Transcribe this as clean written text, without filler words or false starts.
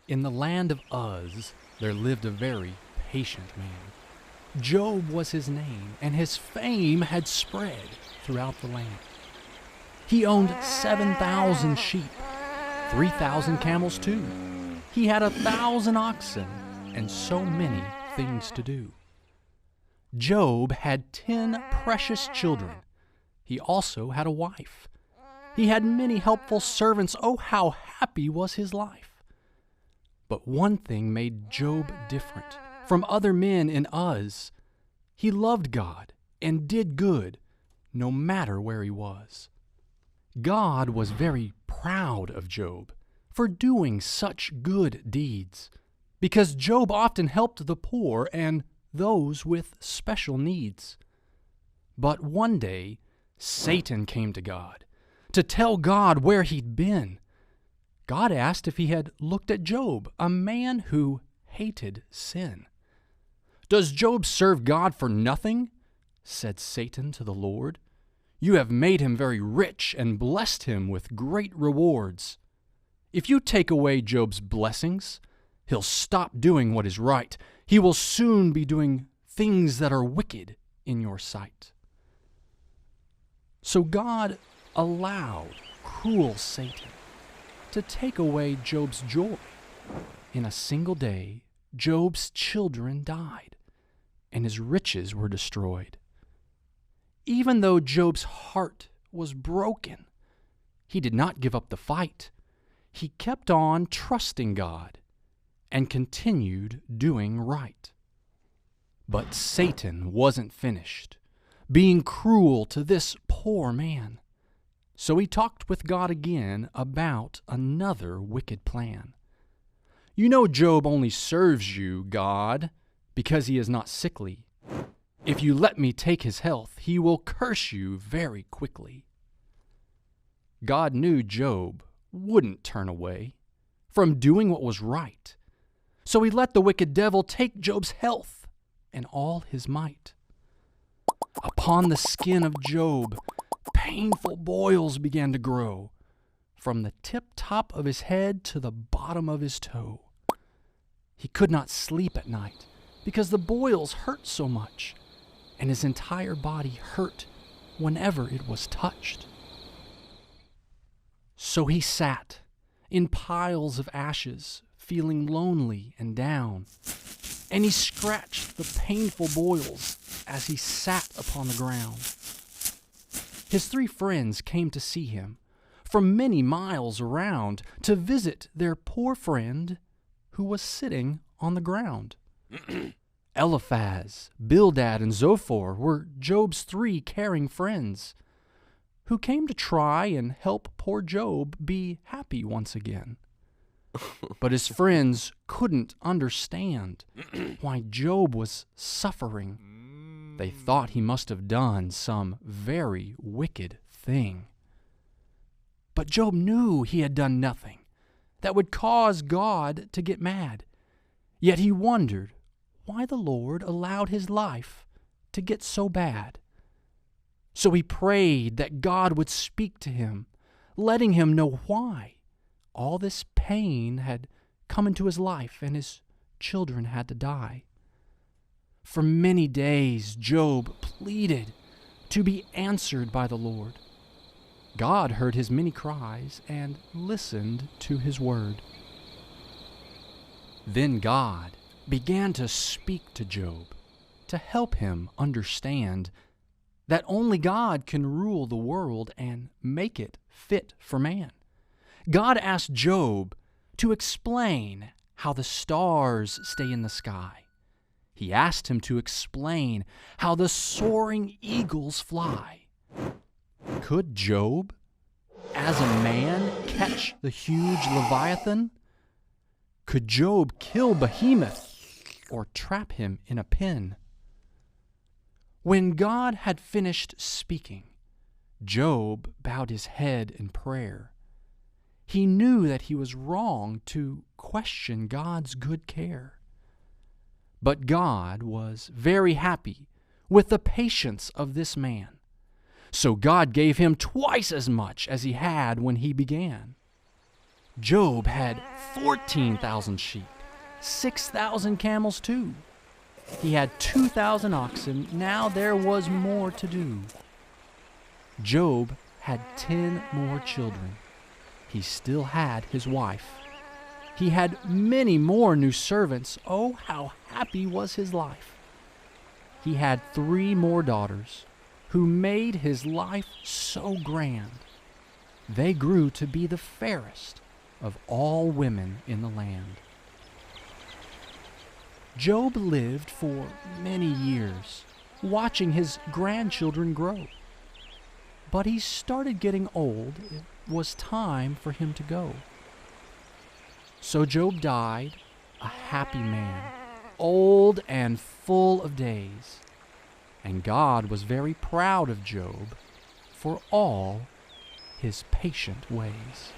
In the land of Uz, there lived a very patient man. Job was his name, and his fame had spread throughout the land. He owned 7,000 sheep, 3,000 camels too. He had 1,000 oxen, and so many things to do. Job had 10 precious children. He also had a wife. He had many helpful servants. Oh, how happy was his life! But one thing made Job different from other men in Uz. He loved God and did good, no matter where he was. God was very proud of Job for doing such good deeds, because Job often helped the poor and those with special needs. But one day, Satan came to God to tell God where he'd been. God asked if he had looked at Job, a man who hated sin. "Does Job serve God for nothing?" said Satan to the Lord. "You have made him very rich and blessed him with great rewards. If you take away Job's blessings, he'll stop doing what is right. He will soon be doing things that are wicked in your sight." So God allowed cruel Satan to take away Job's joy. In a single day, Job's children died, and his riches were destroyed. Even though Job's heart was broken, he did not give up the fight. He kept on trusting God and continued doing right. But Satan wasn't finished being cruel to this poor man. So he talked with God again about another wicked plan. "You know Job only serves you, God, because he is not sickly. If you let me take his health, he will curse you very quickly." God knew Job wouldn't turn away from doing what was right, so he let the wicked devil take Job's health and all his might. Upon the skin of Job, painful boils began to grow, from the tip-top of his head to the bottom of his toe. He could not sleep at night because the boils hurt so much, and his entire body hurt whenever it was touched. So he sat in piles of ashes, feeling lonely and down, and he scratched the painful boils as he sat upon the ground. His 3 friends came to see him from many miles around to visit their poor friend who was sitting on the ground. Eliphaz, Bildad, and Zophar were Job's 3 caring friends who came to try and help poor Job be happy once again. But his friends couldn't understand why Job was suffering. They thought he must have done some very wicked thing. But Job knew he had done nothing that would cause God to get mad. Yet he wondered why the Lord allowed his life to get so bad. So he prayed that God would speak to him, letting him know why all this pain had come into his life and his children had to die. For many days, Job pleaded to be answered by the Lord. God heard his many cries and listened to his word. Then God began to speak to Job to help him understand that only God can rule the world and make it fit for man. God asked Job to explain how the stars stay in the sky. He asked him to explain how the soaring eagles fly. Could Job, as a man, catch the huge Leviathan? Could Job kill Behemoth or trap him in a pen? When God had finished speaking, Job bowed his head in prayer. He knew that he was wrong to question God's good care. But God was very happy with the patience of this man. So God gave him twice as much as he had when he began. Job had 14,000 sheep, 6,000 camels too. He had 2,000 oxen. Now there was more to do. Job had 10 more children. He still had his wife. He had many more new servants. Oh, how happy was his life. He had 3 more daughters who made his life so grand. They grew to be the fairest of all women in the land. Job lived for many years, watching his grandchildren grow. But he started getting old. It was time for him to go. So Job died, a happy man, old and full of days. And God was very proud of Job for all his patient ways.